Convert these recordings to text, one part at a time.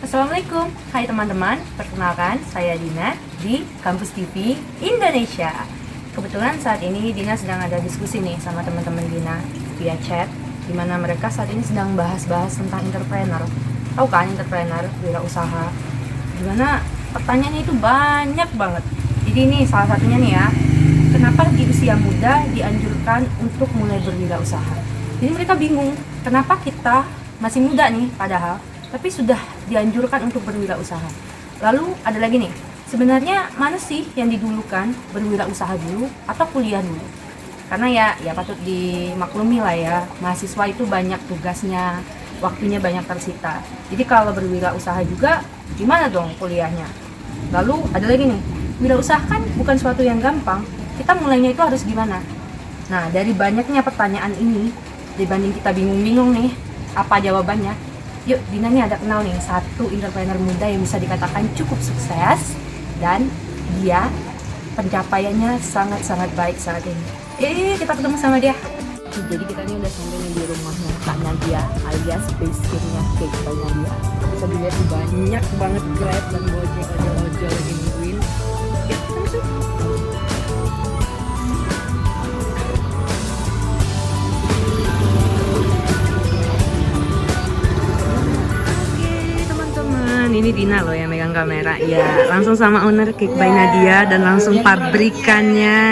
Assalamualaikum, hai teman-teman, perkenalkan saya Dina di Kampus TV Indonesia. Kebetulan saat ini Dina sedang ada diskusi nih sama teman-teman Dina via chat, di mana mereka saat ini sedang bahas-bahas tentang entrepreneur. Tahu kan entrepreneur, wirausaha? Dimana pertanyaannya itu banyak banget. Jadi ini salah satunya nih ya, kenapa di usia muda dianjurkan untuk mulai berwirausaha? Jadi mereka bingung, kenapa kita masih muda nih padahal, tapi sudah dianjurkan untuk berwirausaha. Lalu ada lagi nih, sebenarnya mana sih yang didulukan, berwirausaha dulu atau kuliah dulu? Karena ya patut dimaklumi lah ya, mahasiswa itu banyak tugasnya, waktunya banyak tersita. Jadi kalau berwirausaha juga, gimana dong kuliahnya? Lalu ada lagi nih, wirausaha kan bukan suatu yang gampang, kita mulainya itu harus gimana? Nah, dari banyaknya pertanyaan ini, dibanding kita bingung-bingung nih, apa jawabannya? Yuk, Dina nih ada kenal nih satu entrepreneur muda yang bisa dikatakan cukup sukses dan dia pencapaiannya sangat-sangat baik saat ini. Kita ketemu sama dia. Jadi kita nih udah sampai nih di rumahnya Kak Nadia alias basicnya Cake by Nadia. Bisa dilihat banyak banget Grab dan Gojek ojol-ojol lagi nungguin. Yuk, kita masuk. Ini Dina loh yang megang kamera. Ya, langsung sama owner Cake by Nadia dan langsung pabrikannya.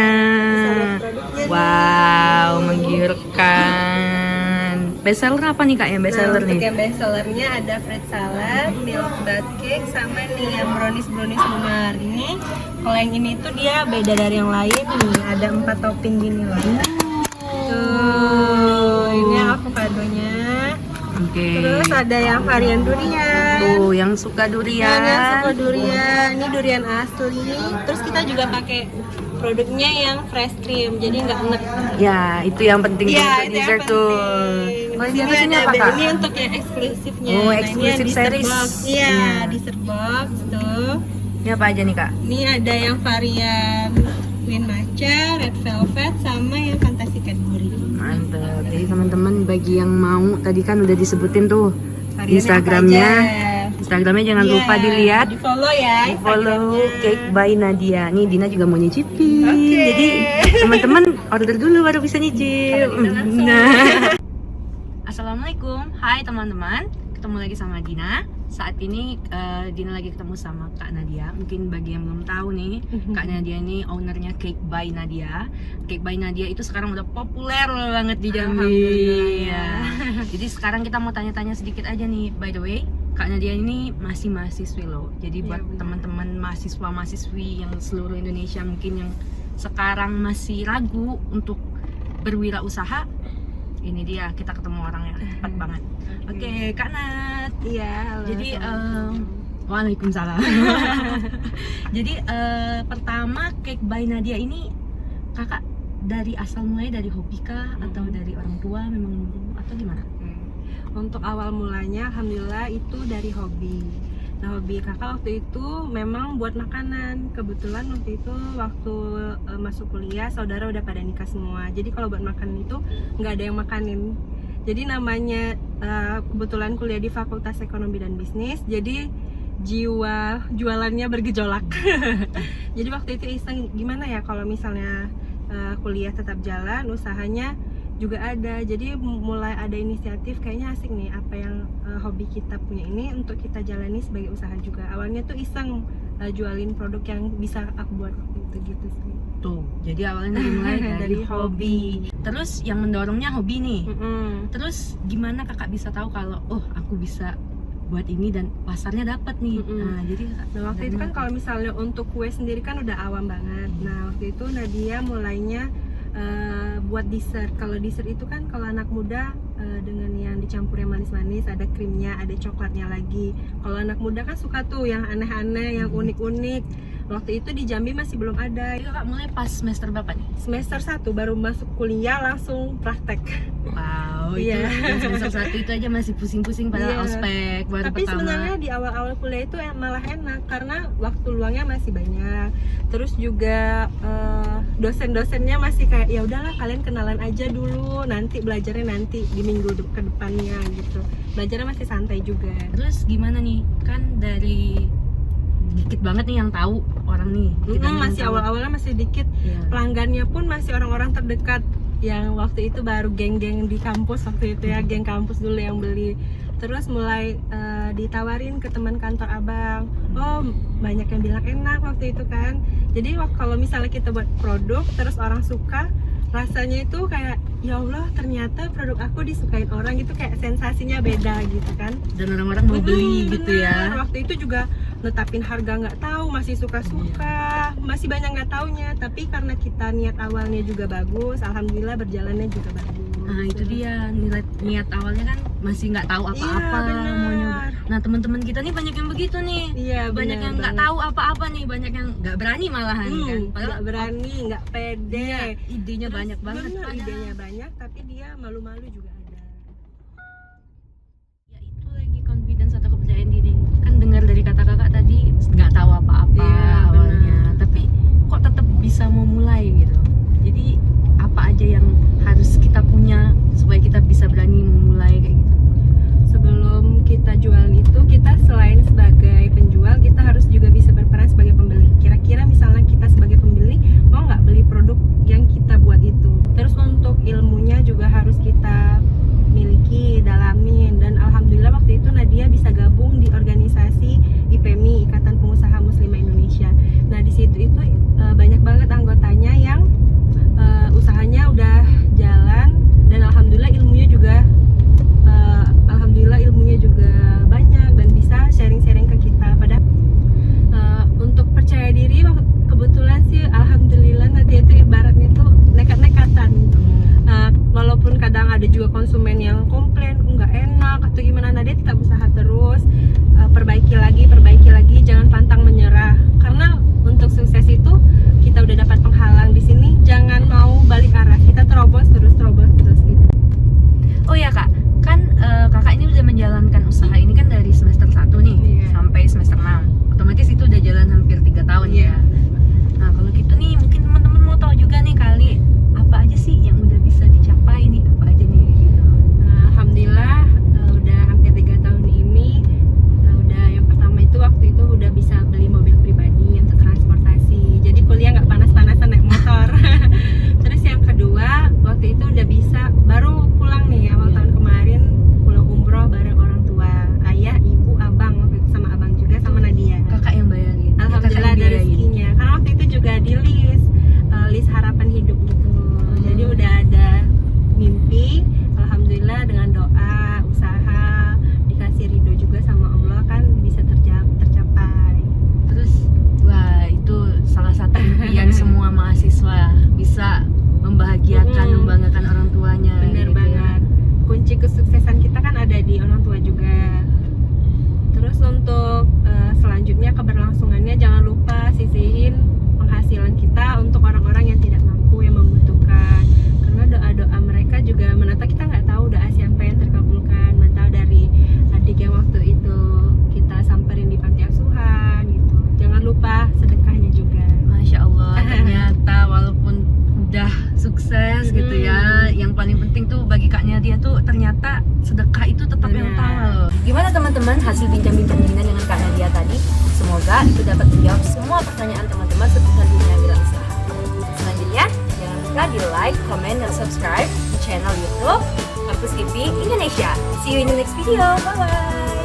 Wow, menggiurkan. Best seller apa nih Kak yang best seller nih? Yang best sellernya ada fruit salad, milk bud cake, sama nih yang brownies bunga. Ini kalau yang ini tuh dia beda dari yang lain nih, ada 4 topping gini loh. Tuh, ini avokadonya. Oke. Terus ada yang varian durian. Tuh, yang suka durian. Yang suka durian, ini durian asli. Terus kita juga pakai produknya yang fresh cream, jadi nggak enek. Ya, itu yang penting Ya, untuk dessert tuh. Kalau di atasnya apa Kak? Ini untuk yang eksklusifnya. Oh, Nah, eksklusif ini yang dessert series. box. Iya, Iya. dessert box tuh. Ini apa aja nih Kak? Ini ada yang varian queen matcha, red velvet, sama yang fantasy cadbury. Mantap. Jadi teman-teman bagi yang mau, tadi kan udah disebutin tuh Varian Instagramnya. apa aja. Instagramnya jangan Iya, lupa dilihat. di follow ya. Di follow Instagramnya. Cake by Nadia. Nih Dina juga mau nyicipin. Oke. Jadi teman-teman order dulu baru bisa nyicip. Kalau bisa langsung. Nah. Assalamualaikum. Hai teman-teman. Ketemu lagi sama Dina. Saat ini Dina lagi ketemu sama Kak Nadia. Mungkin bagi yang belum tahu nih, Kak Nadia ini ownernya Cake by Nadia. Cake by Nadia itu sekarang udah populer banget di Jambi. Alhamdulillah. Ya. Jadi sekarang kita mau tanya-tanya sedikit aja nih. By the way, Kak Nadia ini masih mahasiswi loh. Jadi buat benar. teman-teman mahasiswa-mahasiswi yang seluruh Indonesia mungkin yang sekarang masih ragu untuk berwirausaha, ini dia kita ketemu orang yang tepat banget. Oke, Kak Nat. Iya, halo. Jadi Assalamualaikum. Waalaikumsalam. Jadi pertama Cake by Nadia ini kakak dari asal mulai dari hobi kah atau dari orang tua memang atau gimana? Untuk awal mulanya alhamdulillah itu dari hobi. Nah, hobi kakak waktu itu memang buat makanan. Kebetulan waktu itu waktu masuk kuliah saudara udah pada nikah semua. Jadi kalau buat makanan itu nggak ada yang makanin. Jadi namanya kebetulan kuliah di Fakultas Ekonomi dan Bisnis. Jadi jiwa jualannya bergejolak. Jadi waktu itu iseng gimana ya kalau misalnya kuliah tetap jalan, usahanya juga ada. Jadi mulai ada inisiatif kayaknya asik nih apa yang hobi kita punya ini untuk kita jalani sebagai usaha juga. Awalnya tuh iseng jualin produk yang bisa aku buat waktu itu gitu sih. Tuh, jadi awalnya dimulai dari hobi. Terus yang mendorongnya hobi nih. Terus gimana kakak bisa tahu kalau aku bisa buat ini dan pasarnya dapat nih. Nah, jadi waktu itu kan kalau misalnya untuk kue sendiri kan udah awam banget. Nah, waktu itu Nadia mulainya buat dessert. Kalau dessert itu kan kalau anak muda dengan yang dicampur yang manis-manis, ada krimnya, ada coklatnya lagi. Kalau anak muda kan suka tuh yang aneh-aneh, yang unik-unik. Waktu itu di Jambi masih belum ada. Jadi kakak mulai pas semester berapa nih? Semester 1 baru masuk kuliah langsung praktek. Wow. wow, itu Iya. yang semester 1 itu aja masih pusing-pusing pada Iya. ospek baru Tapi pertama. sebenarnya di awal-awal kuliah itu malah enak karena waktu luangnya masih banyak. Terus juga dosen-dosennya masih kayak ya udahlah kalian kenalan aja dulu, nanti belajarnya nanti di minggu ke depannya gitu. Belajarnya masih santai juga. Terus gimana nih? Kan dari dikit banget nih yang tahu orang nih. Kita nih yang Masih tahu. awal-awalnya masih dikit. Iya. Pelanggannya pun masih orang-orang terdekat yang waktu itu baru geng-geng di kampus waktu itu ya, geng kampus dulu yang beli. Terus mulai ditawarin ke teman kantor abang, oh banyak yang bilang enak waktu itu kan. Jadi kalau misalnya kita buat produk terus orang suka, rasanya itu kayak ya Allah ternyata produk aku disukain orang gitu, kayak sensasinya beda gitu kan. Dan orang-orang mau beli gitu Bener. ya. Waktu itu juga netapin harga nggak tahu, masih suka-suka, masih banyak nggak taunya. Tapi karena kita niat awalnya juga bagus, alhamdulillah berjalannya juga bagus. Nah itu dia niat awalnya kan masih nggak tahu apa-apa, Iya, bener. mau nyoba. Nah teman-teman kita nih banyak yang begitu nih. Iya, Banyak bener yang nggak banget. tahu apa-apa nih, banyak yang nggak berani malahan kan. Nggak berani, nggak pede. Iya, idenya Terus banyak banget. bener, padahal. idenya banyak, tapi dia malu-malu juga ada. Ya itu lagi confidence atau kepercayaan diri. Kan dengar dari kata kakak tadi nggak tahu apa-apa Iya, awalnya, benar. tapi kok tetap bisa mau mulai gitu. Jadi apa aja yang harus kita punya supaya kita bisa berani memulai kayak gitu. Sebelum kita jual itu, kita selain sebagai penjual, kita harus juga bisa berperan sebagai pembeli. Kira-kira misalnya kita sebagai pembeli mau nggak beli produk yang kita buat itu. Terus untuk ilmunya juga harus kita miliki, dalamin. Dan alhamdulillah waktu itu Nadia bisa gabung di organisasi IPMI, Ikatan Pengusaha Muslimah Indonesia. Nah di situ itu banyak banget anggotanya yang usahanya udah jalan, dan alhamdulillah ilmunya juga banyak dan bisa sharing-sharing ke kita. Padahal untuk percaya diri kebetulan sih alhamdulillah Nadia itu ibaratnya tuh nekat-nekatan. Walaupun kadang ada juga konsumen yang komplain nggak enak atau gimana, Nadia tetap usaha terus, perbaiki lagi, jangan pantang menyerah. Karena untuk sukses itu kita udah dapat penghalang di sini, jangan mau balik arah, kita terobos terus gitu. Oh ya kak, kan kakak ini udah menjalankan usaha ini kan dari semester 1 nih Iya. sampai semester 6. Otomatis itu udah jalan hampir 3 tahun Iya. ya. Nah kalau gitu nih mungkin teman-teman mau tahu juga nih kali apa aja sih yang udah bisa dicapai nih, apa aja nih gitu. Alhamdulillah udah hampir 3 tahun ini, udah yang pertama itu waktu itu udah bisa beli mobil pribadi untuk transportasi, jadi kuliah nggak panas-panasan naik motor. Terus yang kedua waktu itu udah bisa baru pulang nih awal tahun kemarin, pulang umroh bareng orang tua, ayah, ibu, abang, waktu itu sama abang juga sama Nadia. Kakak yang bayarin. Alhamdulillah ada rezekinya, karena waktu itu juga di list harapan hidup gitu. Jadi udah ada mimpi, alhamdulillah dengan doa, usaha, dikasih ridho juga sama Allah kan bisa tercapai. Terus wah itu salah satu impian semua mahasiswa, bisa membahagiakan, membanggakan orang tuanya. Bener gitu ya. banget. Kunci kesuksesan kita kan ada di orang tua juga. Terus untuk selanjutnya keberlangsungannya jangan lupa sisihin penghasilan kita untuk orang-orang yang tidak mampu, yang membutuhkan. Karena doa-doa mereka juga menata, kita nggak tahu doa siapa yang terkabulkan. Mental dari adik yang waktu itu kita samperin di panti asuhan gitu. Jangan lupa sedekahnya juga. Masya Allah, ternyata walaupun udah sukses gitu ya, yang paling penting tuh bagi kaknya dia tuh ternyata sedekah itu tetap yang utama loh. Gimana teman-teman hasil bincang-bincang Dina dengan Kak Nadia tadi? Semoga itu dapat menjawab semua pertanyaan teman-teman seputar dunia wirausaha. Selanjutnya, jangan lupa di like, comment, dan subscribe di channel YouTube Kampus TV Indonesia. See you in the next video. Bye-bye.